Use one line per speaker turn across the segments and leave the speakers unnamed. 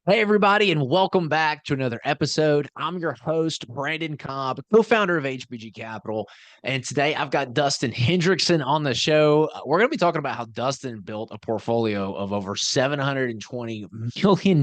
Hey, everybody, and welcome back to another episode. I'm your host, Brandon Cobb, co-founder of HBG Capital. And today I've got Dusten Hendrickson on the show. We're going to be talking about how Dusten built a portfolio of over $720 million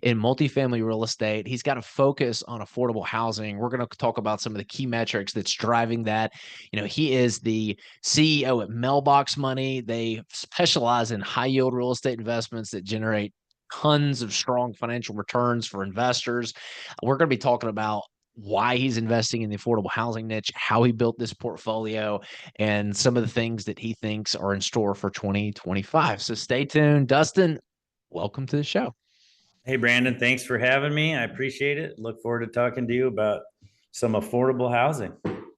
in multifamily real estate. He's got a focus on affordable housing. We're going to talk about some of the key metrics that's driving that. He is the CEO at Mailbox Money. They specialize in high yield real estate investments that generate tons of strong financial returns for investors. We're going to be talking about why he's investing in the affordable housing niche, how he built this portfolio, and some of the things that he thinks are in store for 2025. So stay tuned. Dusten, welcome to the show.
Hey, Brandon, thanks for having me. I appreciate it. Look forward to talking to you about some affordable housing.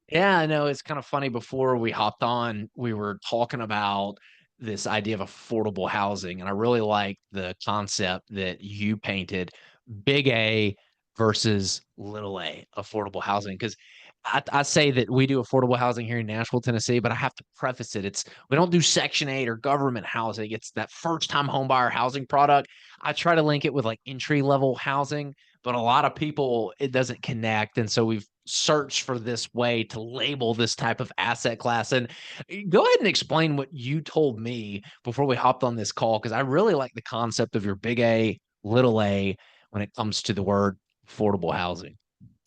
Yeah, I know it's kind of funny. Before we hopped on, we were talking about this idea of affordable housing, and I really like the concept that you painted, big A versus little a affordable housing. Because I say that we do affordable housing here in Nashville, Tennessee, but I have to preface it. We don't do Section 8 or government housing. It's that first time home buyer housing product. I try to link it with like entry level housing, but a lot of people, it doesn't connect. And so we've searched for this way to label this type of asset class. And go ahead and explain what you told me before we hopped on this call, because I really like the concept of your big A, little a when it comes to the word affordable housing.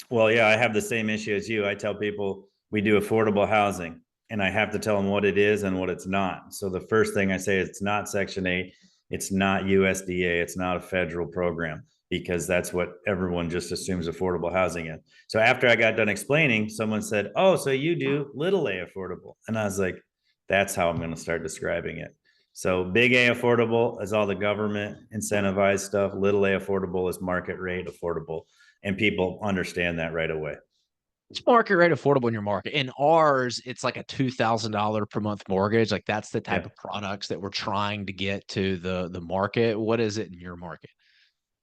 Well, yeah, I have the same issue as you. I tell people we do affordable housing, and I have to tell them what it is and what it's not. So the first thing I say, it's not Section 8, it's not USDA, it's not a federal program, because that's what everyone just assumes affordable housing is. So after I got done explaining, someone said, "Oh, so you do little a affordable." And I was like, that's how I'm going to start describing it. So big A affordable is all the government incentivized stuff. Little a affordable is market rate affordable. And people understand that right away.
It's market rate affordable in your market. In ours, it's like a $2,000 per month mortgage. Like that's the type
Yeah.
of products that we're trying to get to the market. What is it in your market?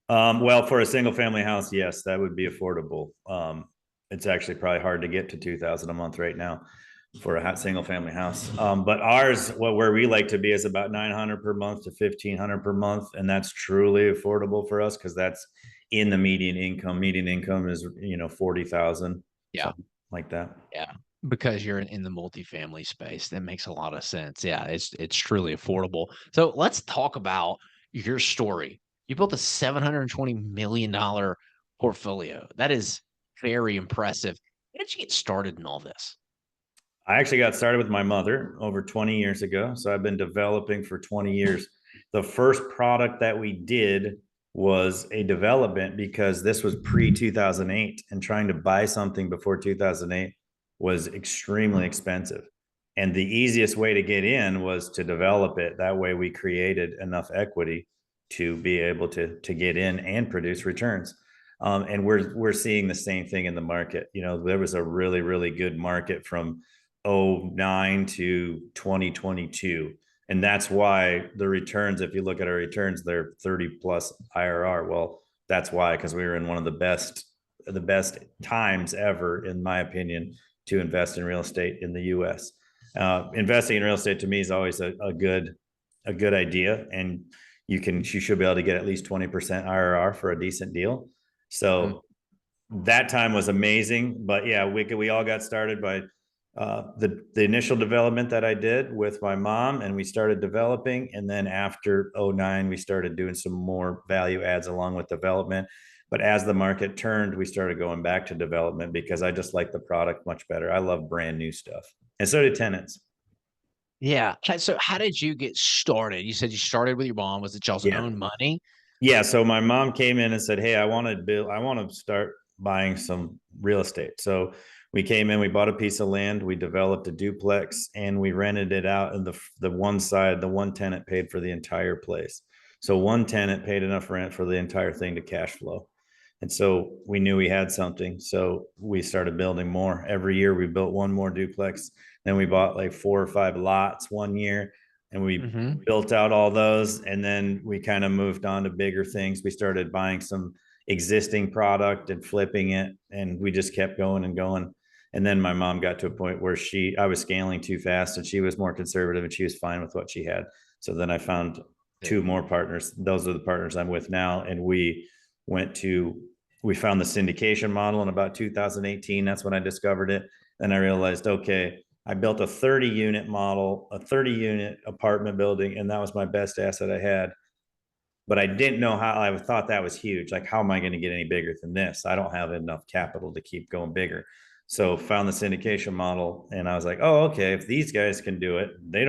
Well, for a single family house, yes, that would be affordable. It's actually probably hard to get to 2,000 a month right now for a single family house. But ours, where we like to be is about 900 per month to 1,500 per month. And that's truly affordable for us because that's in the median income. Median income is, 40,000.
Yeah.
Something like that.
Yeah. Because you're in the multifamily space. That makes a lot of sense. Yeah, it's truly affordable. So let's talk about your story. You built a $720 million portfolio. That is very impressive. How did you get started in all this?
I actually got started with my mother over 20 years ago. So I've been developing for 20 years. The first product that we did was a development because this was pre 2008, and trying to buy something before 2008 was extremely expensive. And the easiest way to get in was to develop it. That way we created enough equity to be able to get in and produce returns. And we're seeing the same thing in the market. There was a really, really good market from 09 to 2022. And that's why the returns, if you look at our returns, they're 30 plus IRR. Well, that's why, because we were in one of the best times ever, in my opinion, to invest in real estate in the US. Investing in real estate to me is always a good idea. And you should be able to get at least 20% IRR for a decent deal. So that time was amazing. But yeah, we all got started by the initial development that I did with my mom, and we started developing. And then after 09, we started doing some more value adds along with development. But as the market turned, we started going back to development because I just like the product much better. I love brand new stuff. And so did tenants.
Yeah. So how did you get started? You said you started with your mom. Was it y'all's
Yeah.
own money?
Yeah. So my mom came in and said, "Hey, I want to start buying some real estate." So we came in, we bought a piece of land, we developed a duplex, and we rented it out. And the one side, the one tenant paid for the entire place. So one tenant paid enough rent for the entire thing to cash flow. And so we knew we had something. So we started building more. Every year we built one more duplex. Then we bought like 4 or 5 lots one year, and we built out all those. And then we kind of moved on to bigger things. We started buying some existing product and flipping it. And we just kept going and going. And then my mom got to a point where I was scaling too fast, and she was more conservative, and she was fine with what she had. So then I found two more partners. Those are the partners I'm with now. And went to, we found the syndication model in about 2018. That's when I discovered it. And I realized, okay, I built a 30 unit model, a 30 unit apartment building, and that was my best asset I had. But I didn't know how. I thought that was huge. Like, how am I going to get any bigger than this? I don't have enough capital to keep going bigger. So found the syndication model, and I was like, oh, okay, if these guys can do it, they're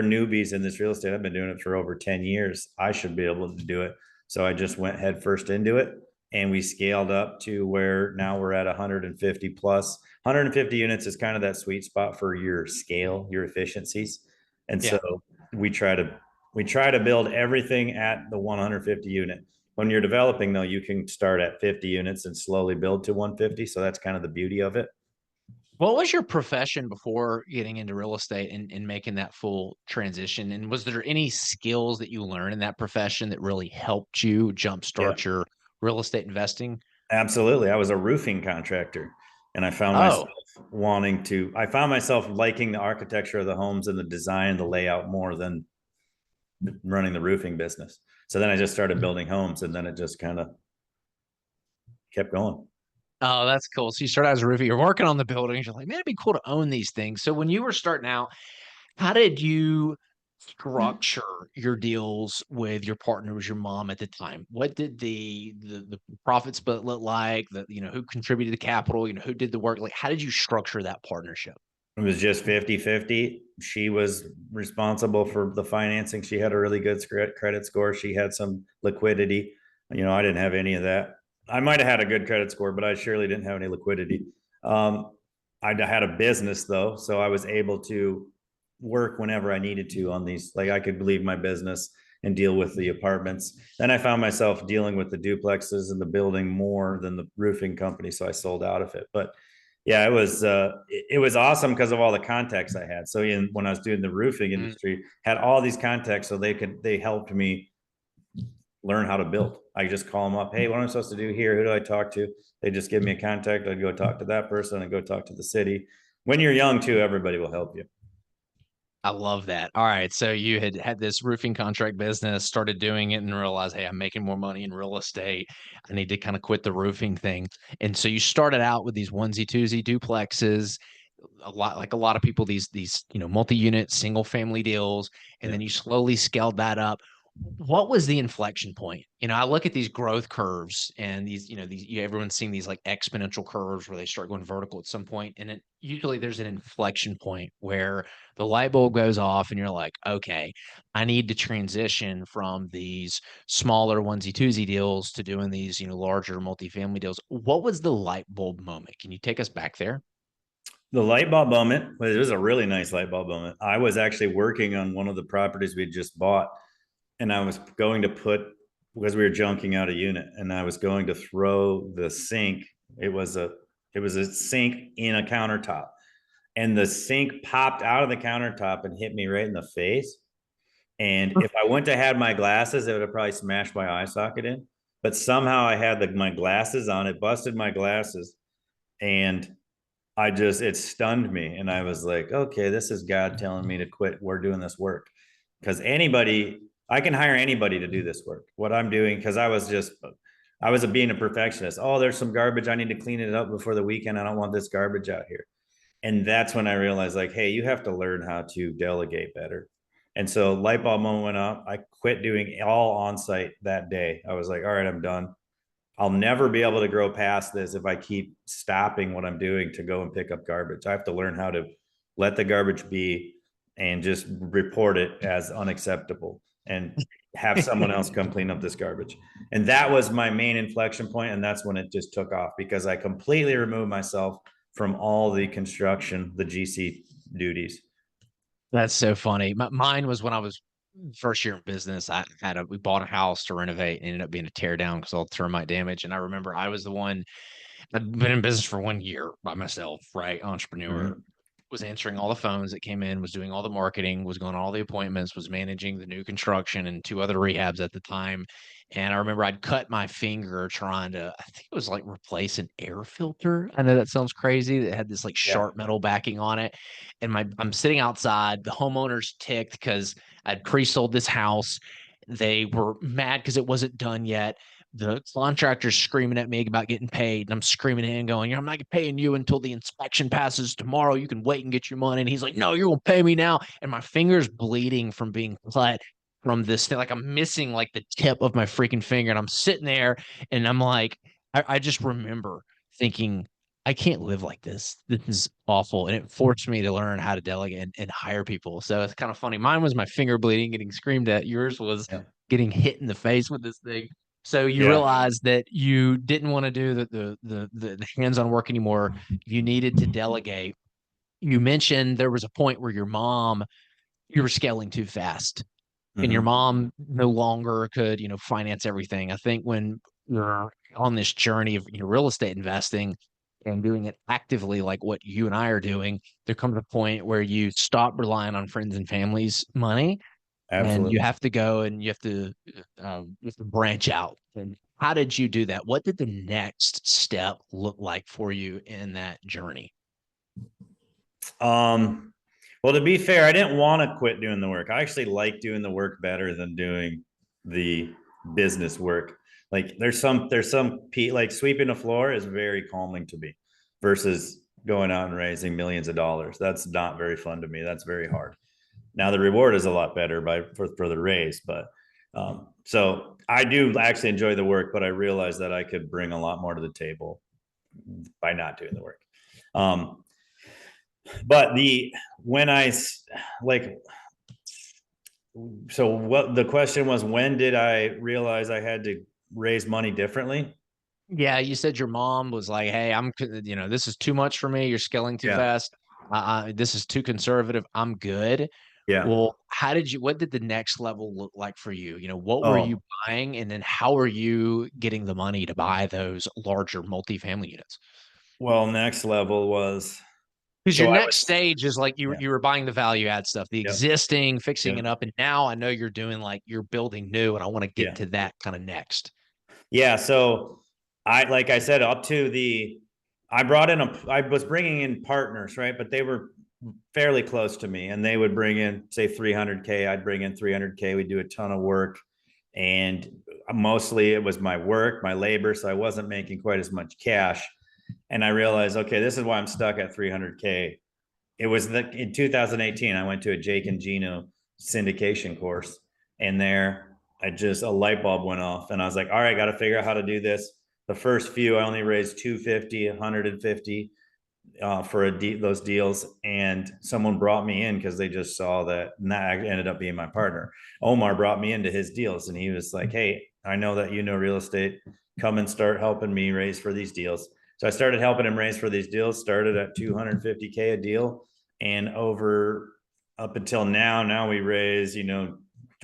newbies in this real estate. I've been doing it for over 10 years. I should be able to do it. So I just went headfirst into it, and we scaled up to where now we're at 150 plus. 150 units is kind of that sweet spot for your scale, your efficiencies. And
Yeah.
so we try to build everything at the 150 unit. When you're developing, though, you can start at 50 units and slowly build to 150. So that's kind of the beauty of it.
What was your profession before getting into real estate and making that full transition? And was there any skills that you learned in that profession that really helped you
Yeah,
jumpstart your real estate investing?
absolutely. I was a roofing contractor, and
Oh,
I found myself liking the architecture of the homes and the design, the layout more than running the roofing business. So then I just started building homes, and then it just kind of kept going.
oh, that's cool. So you start out as a roofer, you're working on the buildings. You're like, man, it'd be cool to own these things. So when you were starting out, how did you structure your deals with your partner, was your mom at the time? What did the profit split look like? Who contributed the capital? Who did the work? Like, how did you structure that partnership?
It was just 50-50. She was responsible for the financing. She had a really good credit score. She had some liquidity. I didn't have any of that. I might have had a good credit score, but I surely didn't have any liquidity. I had a business though, so I was able to work whenever I needed to on these. Like, I could leave my business and deal with the apartments. Then I found myself dealing with the duplexes and the building more than the roofing company, so I sold out of it. But yeah, it was awesome because of all the contacts I had. So when I was doing the roofing
Mm.
industry, had all these contacts, so they helped me learn how to build. I just call them up. Hey, what am I supposed to do here? Who do I talk to? They just give me a contact. I'd go talk to that person and go talk to the city. When you're young too, everybody will help you.
I love that. All right. So you had this roofing contract business, started doing it and realized, hey, I'm making more money in real estate. I need to kind of quit the roofing thing. And so you started out with these onesie twosie duplexes, a lot of people, these multi-unit single family deals, and
Yeah.
then you slowly scaled that up. What was the inflection point? I look at these growth curves and everyone's seeing these like exponential curves where they start going vertical at some point, and usually there's an inflection point where the light bulb goes off and you're like, okay, I need to transition from these smaller onesie twosie deals to doing these, larger multifamily deals. What was the light bulb moment? Can you take us back there?
The light bulb moment, well, it was a really nice light bulb moment. I was actually working on one of the properties we just bought, and I was going to put, because we were junking out a unit, and I was going to throw the sink. It was a sink in a countertop, and the sink popped out of the countertop and hit me right in the face. And if I wouldn't have had my glasses, it would have probably smashed my eye socket in. But somehow I had my glasses on. It busted my glasses, and it stunned me. And I was like, okay, this is God telling me to quit. We're doing this work because I can hire anybody to do this work. What I'm doing, because I was being a perfectionist. Oh, there's some garbage. I need to clean it up before the weekend. I don't want this garbage out here. And that's when I realized, like, hey, you have to learn how to delegate better. And so light bulb moment went up. I quit doing all on site that day. I was like, all right, I'm done. I'll never be able to grow past this if I keep stopping what I'm doing to go and pick up garbage. I have to learn how to let the garbage be and just report it as unacceptable and have someone else come clean up this garbage. And that was my main inflection point, and that's when it just took off because I completely removed myself from all the construction, the GC duties.
That's so funny. Mine was when I was first year in business. We bought a house to renovate and ended up being a tear down because all the termite damage. And I remember I was the one. I'd been in business for 1 year by myself, right? Entrepreneur.
Mhm.
Was answering all the phones that came in, was doing all the marketing, was going to all the appointments, was managing the new construction and two other rehabs at the time. And I remember I'd cut my finger trying to, I think it was like replace an air filter. I know that sounds crazy. That had this like
Yeah.
sharp metal backing on it. And I'm sitting outside. The homeowner's ticked because I'd pre-sold this house. They were mad because it wasn't done yet. The contractor's screaming at me about getting paid, and I'm screaming at him, going, "I'm not paying you until the inspection passes tomorrow. You can wait and get your money." And he's like, "No, you're gonna pay me now." And my finger's bleeding from being cut from this thing. Like I'm missing like the tip of my freaking finger, and I'm sitting there, and I'm like, I just remember thinking, I can't live like this. This is awful. And it forced me to learn how to delegate and hire people. So it's kind of funny. Mine was my finger bleeding, getting screamed at. Yours was
Yeah.
getting hit in the face with this thing. So you
Yeah.
realized that you didn't want to do the hands-on work anymore. You needed to delegate. You mentioned there was a point where you were scaling too fast, and your
Mhm.
mom no longer could, finance everything. I think when you're on this journey of real estate investing and doing it actively, like what you and I are doing, there comes a point where you stop relying on friends and family's money, and you
Absolutely.
have to go and you have to branch out. And how did you do that? What did the next step look like for you in that journey?
Um, well, to be fair, I didn't want to quit doing the work. I actually like doing the work better than doing the business work. Like like sweeping the floor is very calming to me versus going out and raising millions of dollars. That's not very fun to me. That's very hard. Now the reward is a lot better for the raise, but so I do actually enjoy the work, but I realize that I could bring a lot more to the table by not doing the work. Um, but the when I like so what the question was, when did I realize I had to raise money differently?
Yeah, you said your mom was like, "Hey, this is too much for me. You're scaling too
Yeah.
fast. This is too conservative. I'm good."
Yeah.
Well, what did the next level look like for you? What were you
Oh,
buying, and then how are you getting the money to buy those larger multifamily units?
well, next level was
Because
so
your
I
next
was
stage is like
yeah.
you were buying the value add stuff, the
Yeah.
existing, fixing
Yeah.
it up, and now I know you're doing like you're building new, and I want to get
Yeah.
to that kind of next.
Yeah. So like I said, up to I was bringing in partners, right? But they were fairly close to me, and they would bring in, say, 300K. I'd bring in 300K. We do a ton of work, and mostly it was my work, my labor. So I wasn't making quite as much cash. And I realized, okay, this is why I'm stuck at 300K. In 2018, I went to a Jake and Gino syndication course, and there a light bulb went off, and I was like, all right, got to figure out how to do this. The first few, I only raised 250, 150 for those deals, and someone brought me in because they just saw that, and that ended up being my partner. Omar brought me into his deals, and he was like, hey, I know that you know real estate, come and start helping me raise for these deals. So I started helping him raise for these deals, started at 250K a deal, and over up until now we raise,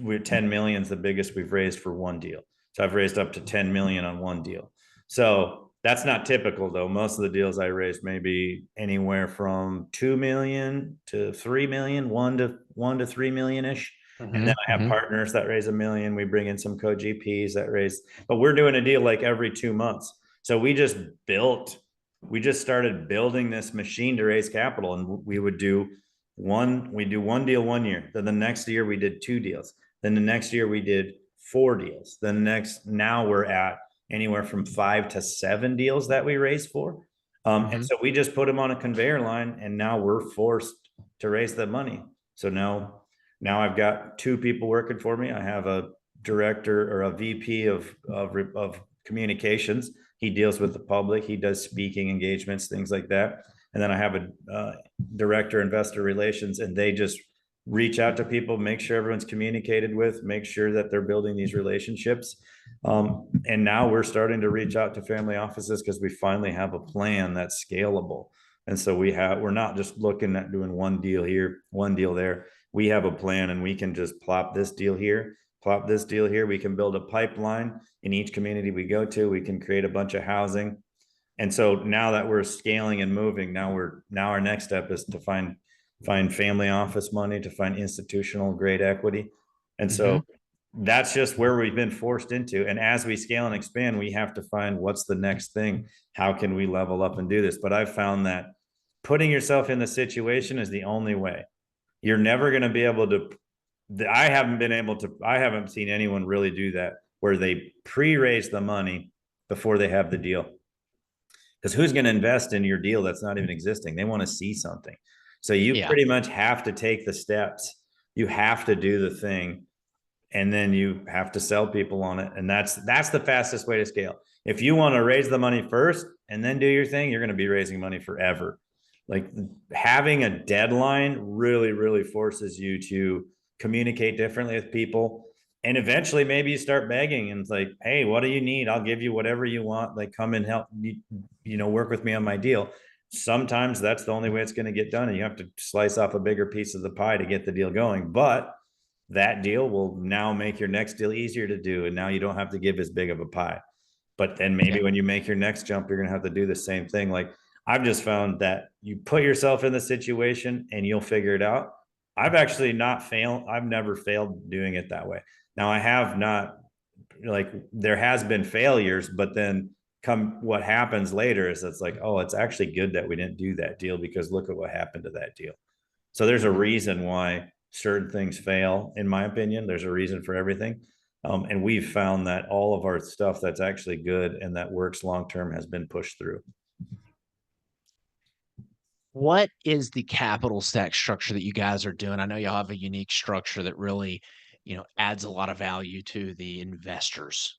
we're 10 million is the biggest we've raised for one deal. So I've raised up to 10 million on one deal. So that's not typical though. Most of the deals I raised maybe anywhere from 2 million to 3 million, 1 to 3 million ish. And then I have
Hmm.
partners that raise 1 million. We bring in some co-GPs that raise, but we're doing a deal like every 2 months. So we just started building this machine to raise capital, and we do one deal one year. Then the next year we did two deals. Then the next year we did four deals. Now we're at anywhere from 5 to 7 deals that we raise for. And
Hmm.
so we just put them on a conveyor line, and now we're forced to raise the money. So now I've got two people working for me. I have a director or a VP of communications. He deals with the public. He does speaking engagements, things like that. And then I have a director investor relations, and they just reach out to people, make sure everyone's communicated with, make sure that they're building these relationships. And now we're starting to reach out to family offices because we finally have a plan that's scalable. And so we're not just looking at doing one deal here, one deal there. We have a plan, and we can just plop this deal here, plop this deal here. We can build a pipeline in each community we go to. We can create a bunch of housing. And so now that we're scaling and moving, now our next step is to find family office money, to find institutional grade equity. And
Hmm.
so that's just where we've been forced into. And as we scale and expand, we have to find what's the next thing. How can we level up and do this? But I've found that putting yourself in the situation is the only way. You're never going to be able to I haven't seen anyone really do that where they pre-raise the money before they have the deal. Because who's going to invest in your deal that's not even existing? They want to see something. So you
Yeah.
pretty much have to take the steps. You have to do the thing, and then you have to sell people on it. And that's the fastest way to scale. If you want to raise the money first and then do your thing, you're going to be raising money forever. Like having a deadline really, really forces you to communicate differently with people. And eventually maybe you start begging and it's like, hey, what do you need? I'll give you whatever you want. Like come and help me, work with me on my deal. Sometimes that's the only way it's going to get done. And you have to slice off a bigger piece of the pie to get the deal going. But that deal will now make your next deal easier to do. And now you don't have to give as big of a pie. But then maybe when you make your next jump, you're going to have to do the same thing. Like I've just found that you put yourself in the situation and you'll figure it out. I've actually not failed. I've never failed doing it that way. Now I have not, like there has been failures, but then come what happens later is it's like, oh, it's actually good that we didn't do that deal because look at what happened to that deal. So there's a reason why certain things fail, in my opinion. There's a reason for everything. And we've found that all of our stuff that's actually good and that works long term has been pushed through.
What is the capital stack structure that you guys are doing? I know y'all have a unique structure that really, adds a lot of value to the investors.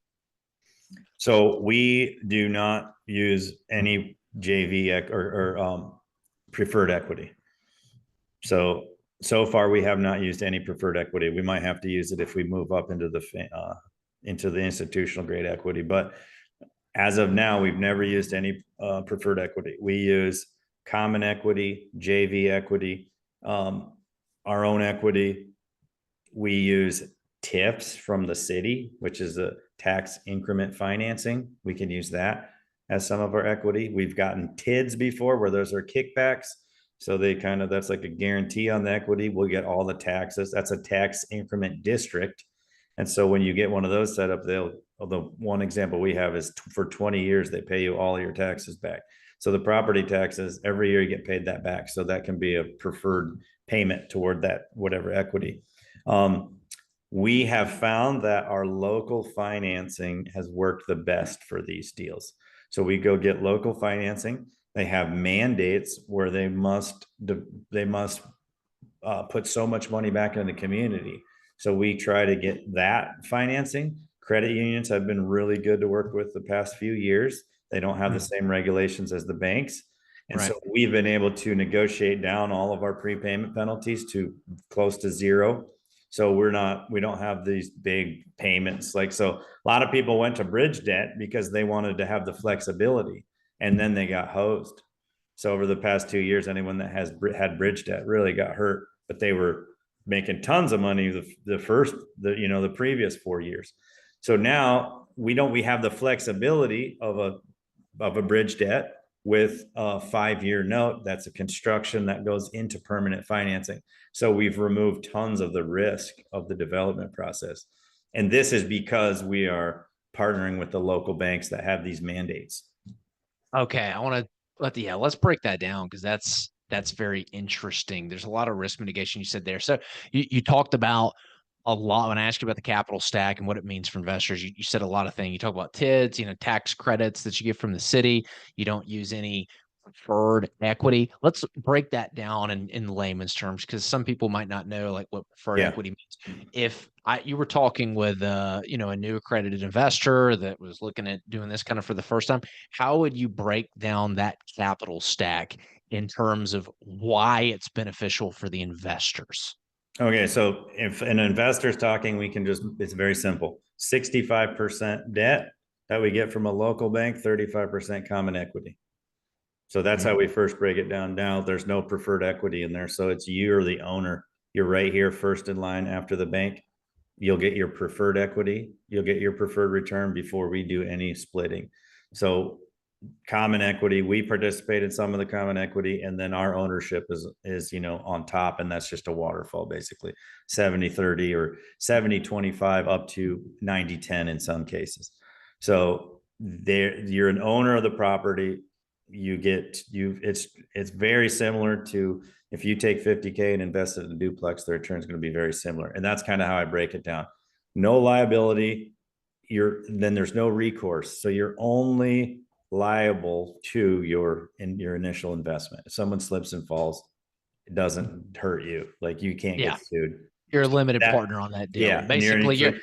So we do not use any JV or preferred equity. So far we have not used any preferred equity. We might have to use it if we move up into the institutional grade equity, but as of now, we've never used any preferred equity. We use common equity, JV equity, our own equity. We use TIFs from the city, which is a tax increment financing. We can use that as some of our equity. We've gotten TIDs before where those are kickbacks. So that's like a guarantee on the equity. We'll get all the taxes. That's a tax increment district. And so when you get one of those set up, the one example we have is for 20 years, they pay you all your taxes back. So the property taxes, every year you get paid that back. So that can be a preferred payment toward that, whatever equity. We have found that our local financing has worked the best for these deals. So we go get local financing. They have mandates where they must put so much money back in the community. So we try to get that financing. Credit unions have been really good to work with the past few years. They don't have the same regulations as the banks. And so we've been able to negotiate down all of our prepayment penalties to close to zero. So we don't have these big payments. So a lot of people went to bridge debt because they wanted to have the flexibility, and then they got hosed. So over the past 2 years, anyone that has had bridge debt really got hurt, but they were making tons of money the previous 4 years. So now we have the flexibility of a bridge debt with a 5-year note. That's a construction that goes into permanent financing. So we've removed tons of the risk of the development process. And this is because we are partnering with the local banks that have these mandates.
Okay, I want to let's break that down because that's very interesting. There's a lot of risk mitigation you said there. So you talked about a lot when I asked you about the capital stack and what it means for investors. You said a lot of things. You talk about TIDs, tax credits that you get from the city. You don't use any preferred equity. Let's break that down in layman's terms because some people might not know like what preferred equity means. If you were talking with a new accredited investor that was looking at doing this kind of for the first time, how would you break down that capital stack in terms of why it's beneficial for the investors?
Okay, so if an investor's talking, it's very simple. 65% debt that we get from a local bank, 35% common equity. So that's how we first break it down. Now there's no preferred equity in there. So you're the owner. You're right here first in line after the bank. You'll get your preferred equity. You'll get your preferred return before we do any splitting. So common equity, we participate in some of the common equity, and then our ownership is on top, and that's just a waterfall, basically 70-30 or 70-25 up to 90-10 in some cases. So you're an owner of the property. It's very similar to If you take 50K and invest it in a duplex, the return is going to be very similar. And that's kind of how I break it down. No liability, then there's no recourse. So you're only liable to your initial investment. If someone slips and falls, it doesn't hurt you. Like you can't
Yeah.
get sued.
You're a limited
That,
partner on that deal.
yeah. And
Basically,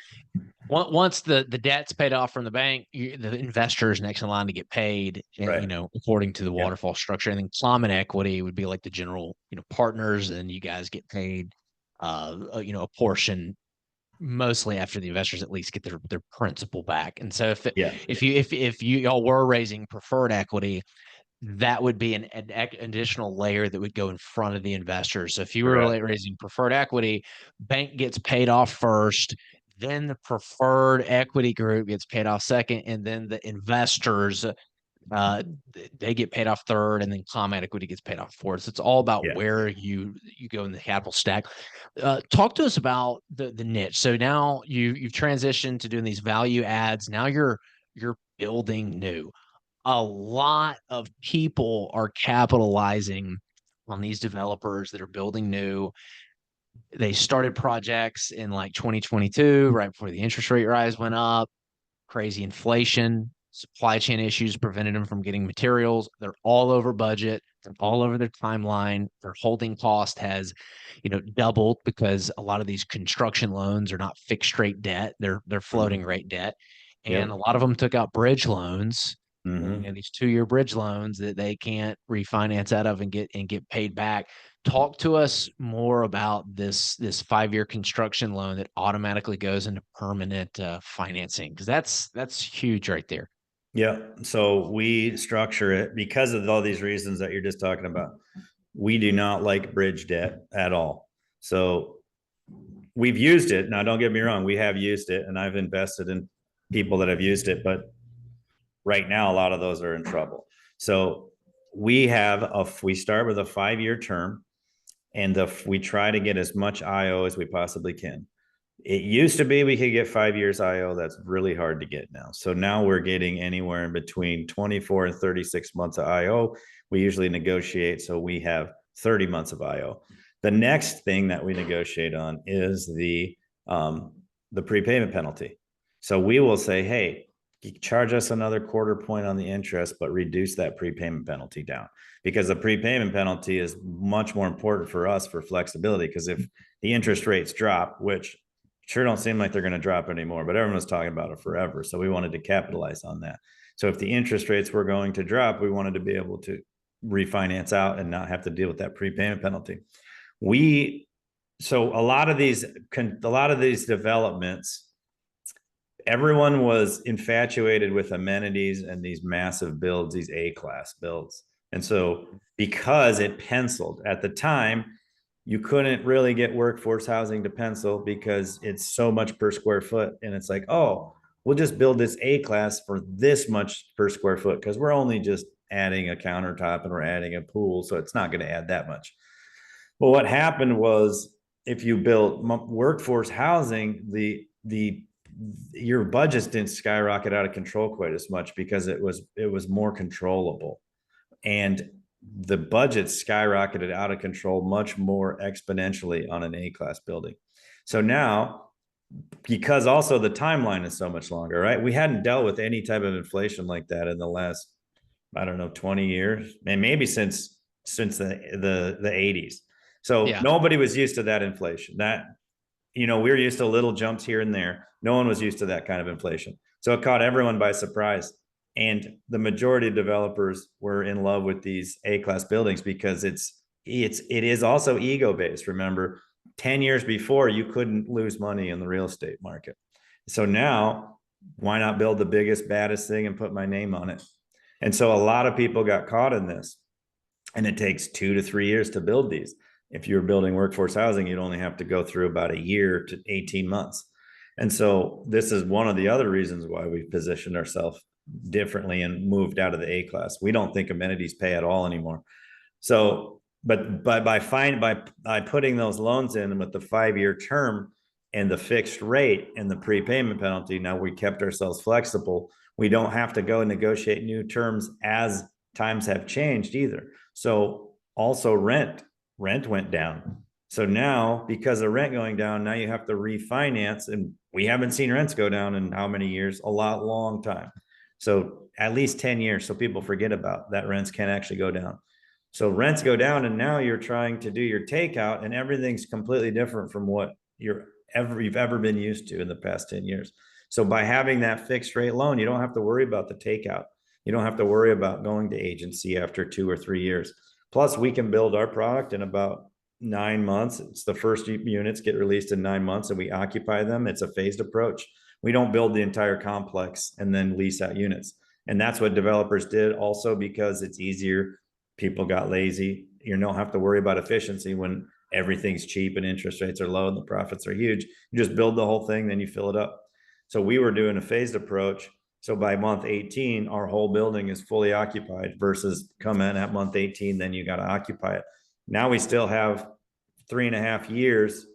once the debt's paid off from the bank, the investor is next in line to get paid,
right.
you know, according to the waterfall structure. And then common equity would be like the general, you know, partners, and you guys get paid, you know, a portion, mostly after the investors at least get their principal back. And so if you y'all were raising preferred equity, that would be an additional layer that would go in front of the investors. So if you were raising preferred equity, bank gets paid off first, then the preferred equity group gets paid off second, and then the investors they get paid off third, and then common equity gets paid off fourth. So it's all about where you go in the capital stack. Talk to us about the niche. So now you've transitioned to doing these value adds. Now you're building new. A lot of people are capitalizing on these developers that are building new. They started projects in like 2022, right before the interest rate rise went up. Crazy inflation, supply chain issues prevented them from getting materials. They're all over budget. They're all over their timeline. Their holding cost has, you know, doubled because a lot of these construction loans are not fixed rate debt. They're floating rate debt. And a lot of them took out bridge loans, and these 2-year bridge loans that they can't refinance out of and get paid back. Talk to us more about this 5-year construction loan that automatically goes into permanent financing, because that's huge right there.
Yeah. So we structure it because of all these reasons that you're just talking about. We do not like bridge debt at all. So we've used it. Now, don't get me wrong. We have used it, and I've invested in people that have used it, but right now, a lot of those are in trouble. So we start with a 5-year term, and we try to get as much IO as we possibly can. It used to be we could get 5 years IO. That's really hard to get now. So now we're getting anywhere in between 24 and 36 months of IO. We usually negotiate so we have 30 months of IO. The next thing that we negotiate on is the prepayment penalty. So we will say, hey, charge us another quarter point on the interest, but reduce that prepayment penalty down, because the prepayment penalty is much more important for us for flexibility. Because if the interest rates drop, which sure don't seem like they're going to drop anymore, but everyone was talking about it forever. So we wanted to capitalize on that. So if the interest rates were going to drop, we wanted to be able to refinance out and not have to deal with that prepayment penalty. So a lot of these developments, everyone was infatuated with amenities and these massive builds, these A-class builds. And so because it penciled at the time, you couldn't really get workforce housing to pencil because it's so much per square foot. And it's like, oh, we'll just build this A-class for this much per square foot because we're only just adding a countertop and we're adding a pool. So it's not going to add that much. Well, what happened was if you built workforce housing, your budgets didn't skyrocket out of control quite as much because it was more controllable. And the budget skyrocketed out of control much more exponentially on an A-class building. So now, because also the timeline is so much longer, right? We hadn't dealt with any type of inflation like that in the last, I don't know, 20 years, and maybe since the 80s. So nobody was used to that inflation. That, we were used to little jumps here and there. No one was used to that kind of inflation. So it caught everyone by surprise. And the majority of developers were in love with these A-class buildings because it is also ego-based. Remember, 10 years before, you couldn't lose money in the real estate market. So now, why not build the biggest, baddest thing and put my name on it? And so a lot of people got caught in this. And it takes 2 to 3 years to build these. If you're building workforce housing, you'd only have to go through about a year to 18 months. And so this is one of the other reasons why we've positioned ourselves differently and moved out of the A-class. We don't think amenities pay at all anymore. So, but by putting those loans in with the 5-year term and the fixed rate and the prepayment penalty, now we kept ourselves flexible. We don't have to go negotiate new terms as times have changed either. So also rent rent went down. So now, because of rent going down, now you have to refinance, and we haven't seen rents go down in how many years? A long time. So at least 10 years. So people forget about that rents can actually go down. So rents go down, and now you're trying to do your takeout, and everything's completely different from what you've ever been used to in the past 10 years. So by having that fixed rate loan, you don't have to worry about the takeout. You don't have to worry about going to agency after 2 or 3 years. Plus, we can build our product in about 9 months. It's the first units get released in 9 months, and we occupy them. It's a phased approach. We don't build the entire complex and then lease out units. And that's what developers did also, because it's easier. People got lazy. You don't have to worry about efficiency when everything's cheap and interest rates are low and the profits are huge. You just build the whole thing, then you fill it up. So we were doing a phased approach. So by month 18, our whole building is fully occupied, versus come in at month 18, then you got to occupy it. Now we still have 3.5 years,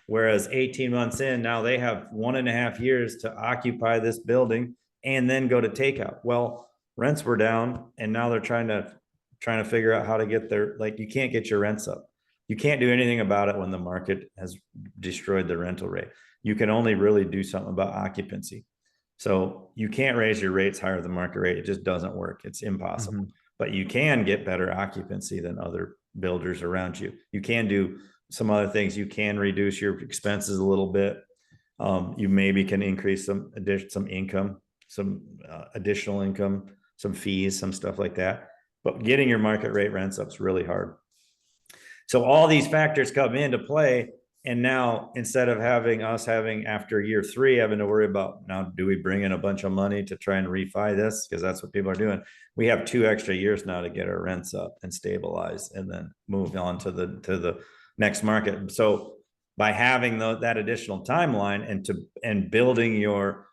whereas 18 months in, now they have 1.5 years to occupy this building and then go to takeout. Well, rents were down, and now they're trying to figure out how to get their, like, you can't get your rents up. You can't do anything about it when the market has destroyed the rental rate. You can only really do something about occupancy. So you can't raise your rates higher than market rate. It just doesn't work. It's impossible. Mm-hmm. But you can get better occupancy than other builders around you. You can do some other things. You can reduce your expenses a little bit. You maybe can increase some income, some additional income, some fees, some stuff like that. But getting your market rate rents up is really hard. So all these factors come into play. And now, instead of having after year 3, having to worry about, now, do we bring in a bunch of money to try and refi this? Because that's what people are doing. We have 2 extra years now to get our rents up and stabilize, and then move on to the next market. So by having that additional timeline and building your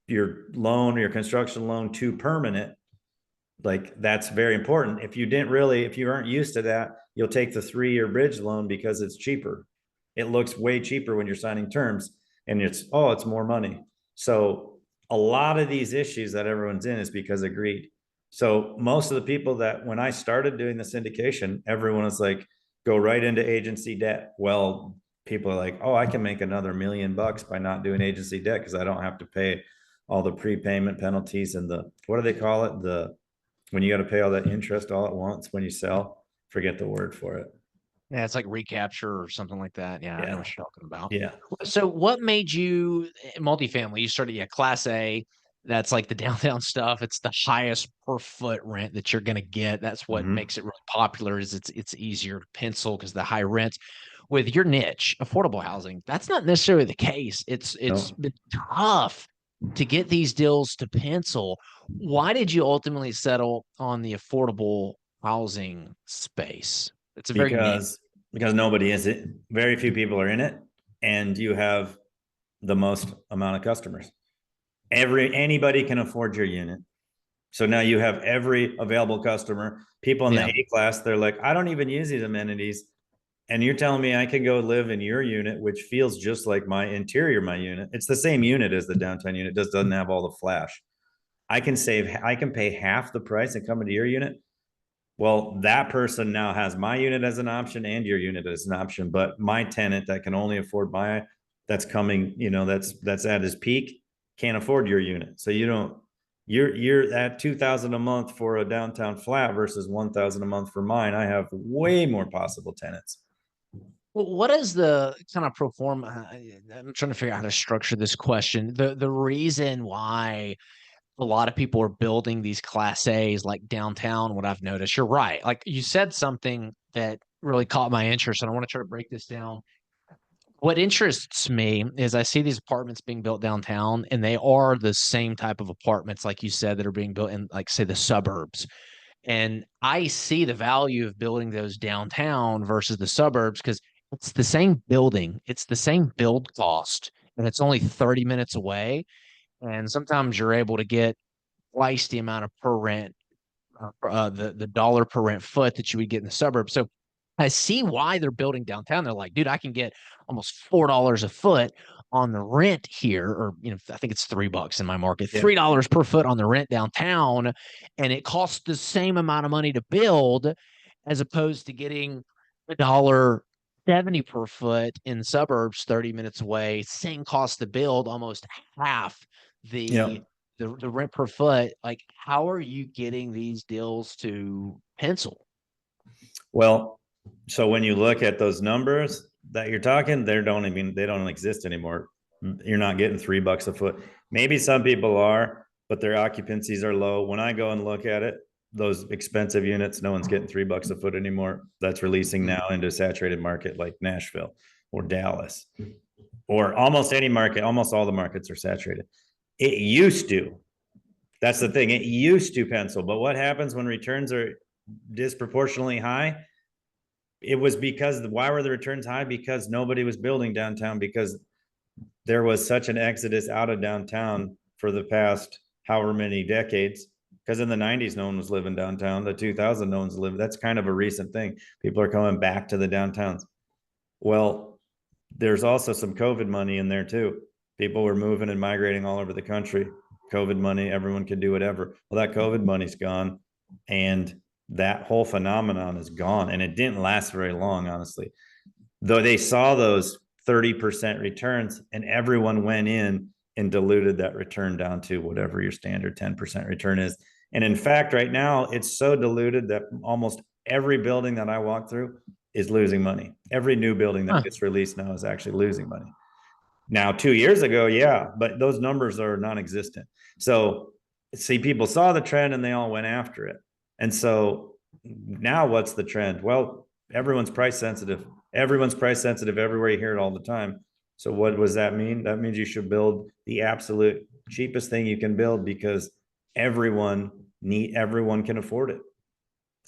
loan, your construction loan to permanent, like, that's very important. If you aren't used to that, you'll take the 3-year bridge loan because it's cheaper. It looks way cheaper when you're signing terms, and it's more money. So a lot of these issues that everyone's in is because of greed. So most of the people that, when I started doing the syndication, everyone was like, go right into agency debt. Well, people are like, I can make another $1 million by not doing agency debt, because I don't have to pay all the prepayment penalties and what do they call it? When you got to pay all that interest all at once when you sell. Forget the word for it.
Yeah, it's like recapture or something like that. Yeah, I know what you're talking about.
Yeah.
So what made you multifamily? You started Class A. That's like the downtown stuff. It's the highest per foot rent that you're going to get. That's what makes it really popular. Is it's easier to pencil because the high rents. With your niche, affordable housing, that's not necessarily the case. It's been tough to get these deals to pencil. Why did you ultimately settle on the affordable housing space? It's a very
because nobody is it. Very few people are in it, and you have the most amount of customers. Anybody can afford your unit. So now you have every available customer. People in the A class, they're like, I don't even use these amenities. And you're telling me I can go live in your unit, which feels just like my unit. It's the same unit as the downtown unit, just doesn't have all the flash. I can pay half the price and come into your unit. Well, that person now has my unit as an option and your unit as an option, but my tenant that can only afford that's coming, that's at his peak, can't afford your unit. So you're at $2,000 a month for a downtown flat versus $1,000 a month for mine. I have way more possible tenants.
Well, what is the kind of pro forma? I'm trying to figure out how to structure this question. The reason why a lot of people are building these Class A's like downtown, what I've noticed, you're right. Like, you said something that really caught my interest, and I want to try to break this down. What interests me is I see these apartments being built downtown, and they are the same type of apartments, like you said, that are being built in, like, say, the suburbs. And I see the value of building those downtown versus the suburbs, because it's the same building, it's the same build cost, and it's only 30 minutes away. And sometimes you're able to get twice the amount of per rent, the dollar per rent foot that you would get in the suburbs. So I see why they're building downtown. They're like, dude, I can get almost $4 a foot on the rent here, or I think it's $3 in my market, $3 per foot on the rent downtown, and it costs the same amount of money to build, as opposed to getting $1.70 per foot in suburbs 30 minutes away, same cost to build, almost half the
Yep.
the rent per foot. Like, how are you getting these deals to pencil?
Well, so when you look at those numbers that you're talking, they don't exist anymore. You're not getting $3 a foot. Maybe some people are, but their occupancies are low. When I go and look at it, those expensive units, no one's getting $3 a foot anymore. That's releasing now into a saturated market like Nashville or Dallas or almost any market. Almost all the markets are saturated. It used to. That's the thing. It used to pencil, but what happens when returns are disproportionately high? It was because why were the returns high? Because nobody was building downtown, because there was such an exodus out of downtown for the past however many decades. Because in the 90s, no one was living downtown. The 2000, no one's living. That's kind of a recent thing. People are coming back to the downtowns. Well, there's also some COVID money in there too. People were moving and migrating all over the country. COVID money, everyone could do whatever. Well, that COVID money's gone, and that whole phenomenon is gone. And it didn't last very long, honestly. Though they saw those 30% returns, and everyone went in and diluted that return down to whatever your standard 10% return is. And in fact, right now, it's so diluted that almost every building that I walk through is losing money. Every new building that gets released now is actually losing money. Now, 2 years ago, yeah, but those numbers are non-existent. So, see, people saw the trend and they all went after it. And so now what's the trend? Well, everyone's price sensitive. Everyone's price sensitive everywhere. You hear it all the time. So what does that mean? That means you should build the absolute cheapest thing you can build, because everyone can afford it.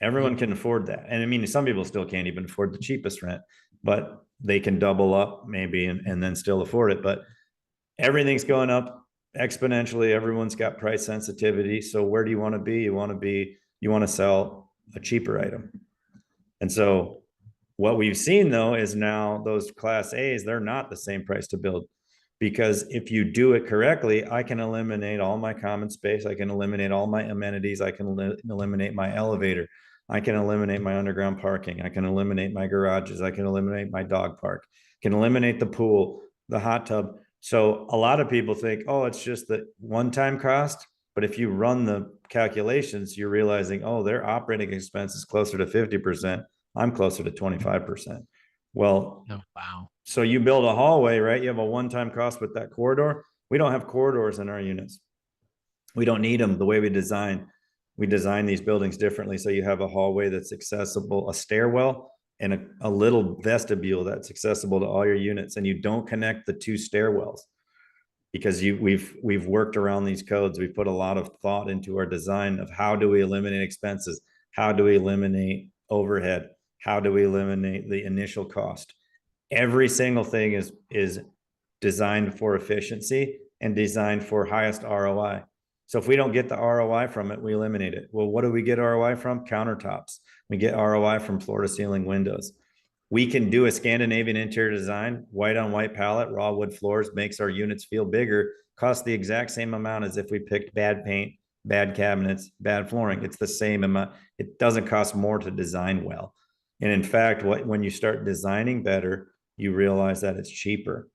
Everyone can afford that. And I mean, some people still can't even afford the cheapest rent, but they can double up maybe and then still afford it. But everything's going up exponentially. Everyone's got price sensitivity. So where do you want to be? You want to sell a cheaper item. And so what we've seen though is now those class A's, they're not the same price to build, because if you do it correctly, I can eliminate all my common space. I can eliminate all my amenities. I can eliminate my elevator. I can eliminate my underground parking. I can eliminate my garages. I can eliminate my dog park. I can eliminate the pool, the hot tub. So a lot of people think, oh, it's just the one-time cost. But if you run the calculations, you're realizing, oh, their operating expense is closer to 50%. I'm closer to 25%. Well,
Oh, wow.
so you build a hallway, right? You have a one-time cost with that corridor. We don't have corridors in our units. We don't need them. The way we design these buildings differently. So you have a hallway that's accessible, a stairwell, and a little vestibule that's accessible to all your units. And you don't connect the two stairwells, because we've worked around these codes. We've put a lot of thought into our design of how do we eliminate expenses? How do we eliminate overhead? How do we eliminate the initial cost? Every single thing is designed for efficiency and designed for highest ROI. So if we don't get the ROI from it, we eliminate it. Well, what do we get ROI from? Countertops. We get ROI from floor to ceiling windows. We can do a Scandinavian interior design, white on white palette, raw wood floors, makes our units feel bigger, costs the exact same amount as if we picked bad paint, bad cabinets, bad flooring. It's the same amount. It doesn't cost more to design well. And in fact, when you start designing better, you realize that it's cheaper.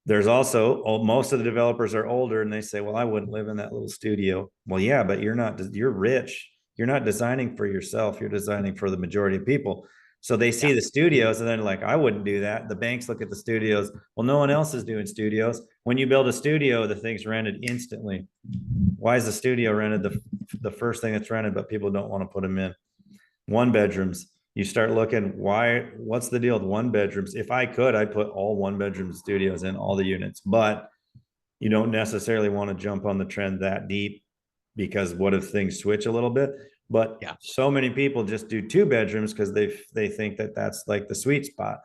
There's also, most of the developers are older and they say, well, I wouldn't live in that little studio. Well, yeah, but you're rich. You're not designing for yourself. You're designing for the majority of people. So they see the studios and they're like, I wouldn't do that. The banks look at the studios. Well, no one else is doing studios. When you build a studio, the thing's rented instantly. Why is the studio rented the first thing that's rented, but people don't want to put them in? One bedrooms. You start looking, what's the deal with one bedrooms? If I could, I'd put all one bedroom studios in all the units, but you don't necessarily want to jump on the trend that deep, because what if things switch a little bit? But
Yeah.
so many people just do two bedrooms because they think that that's like the sweet spot.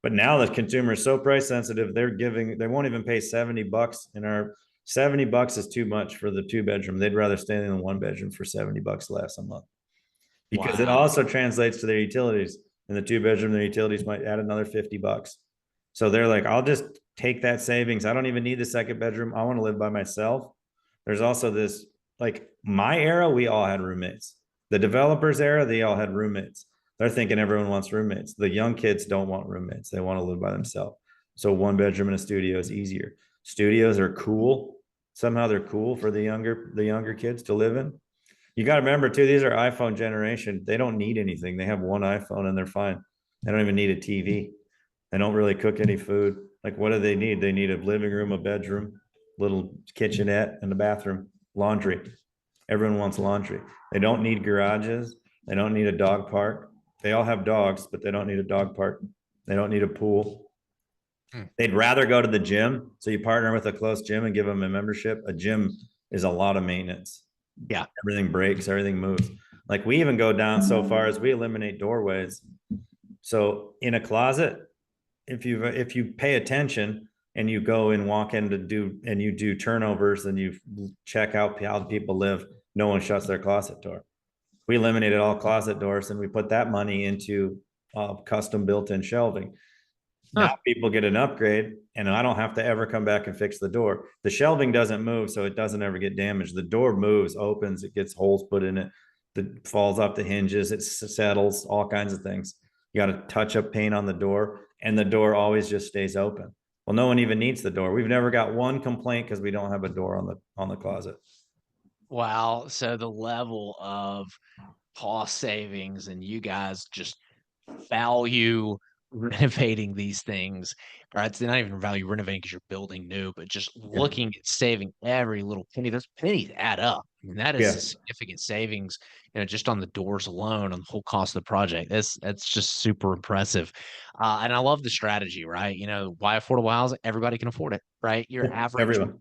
But now the consumer is so price sensitive, they won't even pay $70 in our $70 is too much for the two bedroom. They'd rather stay in the one bedroom for $70 less a month, because it
Wow.
also translates to their utilities. In the two bedroom, their utilities might add another $50. So they're like, I'll just take that savings. I don't even need the second bedroom. I want to live by myself. There's also this, like my era, we all had roommates. The developers era, they all had roommates. They're thinking everyone wants roommates. The young kids don't want roommates. They want to live by themselves. So one bedroom and a studio is easier. Studios are cool. Somehow they're cool for the younger kids to live in. You got to remember too, these are iPhone generation. They don't need anything. They have one iPhone and they're fine. They don't even need a TV. They don't really cook any food. Like, what do they need? They need a living room, a bedroom, little kitchenette, and a bathroom, laundry. Everyone wants laundry. They don't need garages. They don't need a dog park. They all have dogs, but they don't need a dog park. They don't need a pool. They'd rather go to the gym. So you partner with a close gym and give them a membership. A gym is a lot of maintenance.
Yeah.
Everything breaks, everything moves. Like, we even go down so far as we eliminate doorways. So in a closet, if you pay attention and you go and walk in and you do turnovers and you check out how people live, no one shuts their closet door. We eliminated all closet doors and we put that money into custom built-in shelving. Now people get an upgrade and I don't have to ever come back and fix the door. The shelving doesn't move, so it doesn't ever get damaged. The door moves, opens, it gets holes put in it, that falls off the hinges, it settles, all kinds of things. You got to touch up paint on the door, and the door always just stays open. Well, no one even needs the door. We've never got one complaint because we don't have a door on the closet.
Wow. So the level of cost savings, and you guys just value renovating these things, right? It's not even value renovating because you're building new, but just looking at saving every little penny. Those pennies add up. I mean, that is a significant savings, just on the doors alone, on the whole cost of the project. That's just super impressive. And I love the strategy, right? Why affordable housing? Everybody can afford it, right? Your average
Everyone.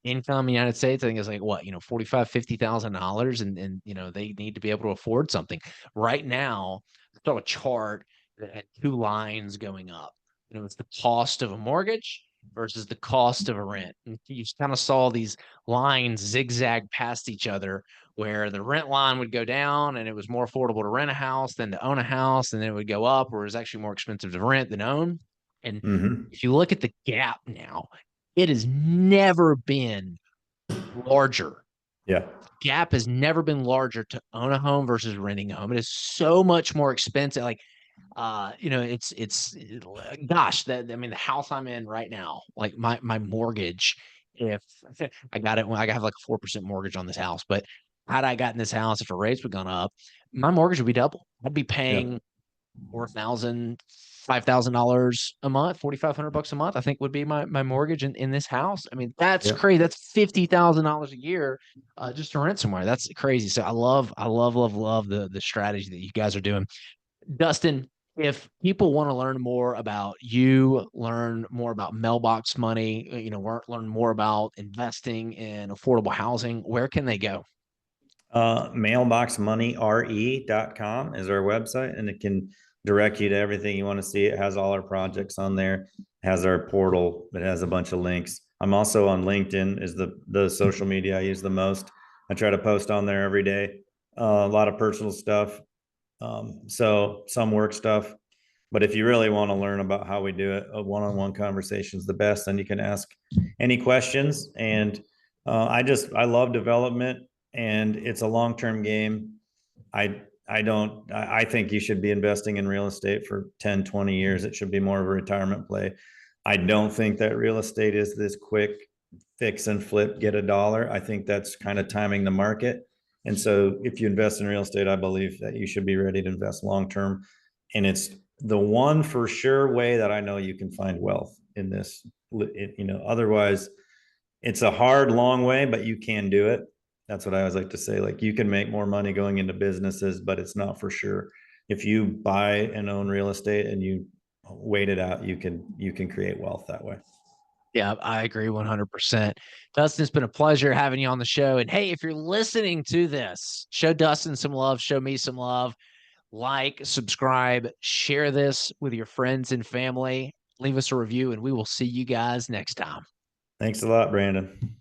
income in the United States, I think, is like what, $45,000-$50,000, and they need to be able to afford something. Right now, I saw a chart that had two lines going up. It's the cost of a mortgage versus the cost of a rent. And you kind of saw these lines zigzag past each other, where the rent line would go down and it was more affordable to rent a house than to own a house, and then it would go up where it was actually more expensive to rent than own. And if you look at the gap now, it has never been larger.
Yeah.
Gap has never been larger to own a home versus renting a home. It is so much more expensive. Like, gosh, the house I'm in right now, like my mortgage, if I got it when I have like a 4% mortgage on this house, but had I gotten this house, if the rates would gone up, my mortgage would be double. I'd be paying $4,000, $5,000 a month, $4,500 a month, I think would be my mortgage in this house. I mean, that's crazy. That's $50,000 a year just to rent somewhere. That's crazy. So I love the strategy that you guys are doing. Dustin, if people want to learn more about you, learn more about mailbox money, learn more about investing in affordable housing, where can they go?
Mailboxmoneyre.com is our website, and it can direct you to everything you want to see. It has all our projects on there, it has our portal, it has a bunch of links. I'm also on LinkedIn, is the social media I use the most. I try to post on there every day. A lot of personal stuff, so some work stuff. But if you really want to learn about how we do it, a one-on-one conversation is the best. And you can ask any questions. And I love development, and it's a long-term game. I think you should be investing in real estate for 10, 20 years. It should be more of a retirement play. I don't think that real estate is this quick fix and flip, get a dollar. I think that's kind of timing the market. And so if you invest in real estate, I believe that you should be ready to invest long-term. And it's the one for sure way that I know you can find wealth in this. Otherwise it's a hard, long way, but you can do it. That's what I always like to say. Like, you can make more money going into businesses, but it's not for sure. If you buy and own real estate and you wait it out, you can create wealth that way.
Yeah, I agree 100%. Dustin, it's been a pleasure having you on the show. And hey, if you're listening to this, show Dustin some love, show me some love. Like, subscribe, share this with your friends and family. Leave us a review, and we will see you guys next time.
Thanks a lot, Brandon.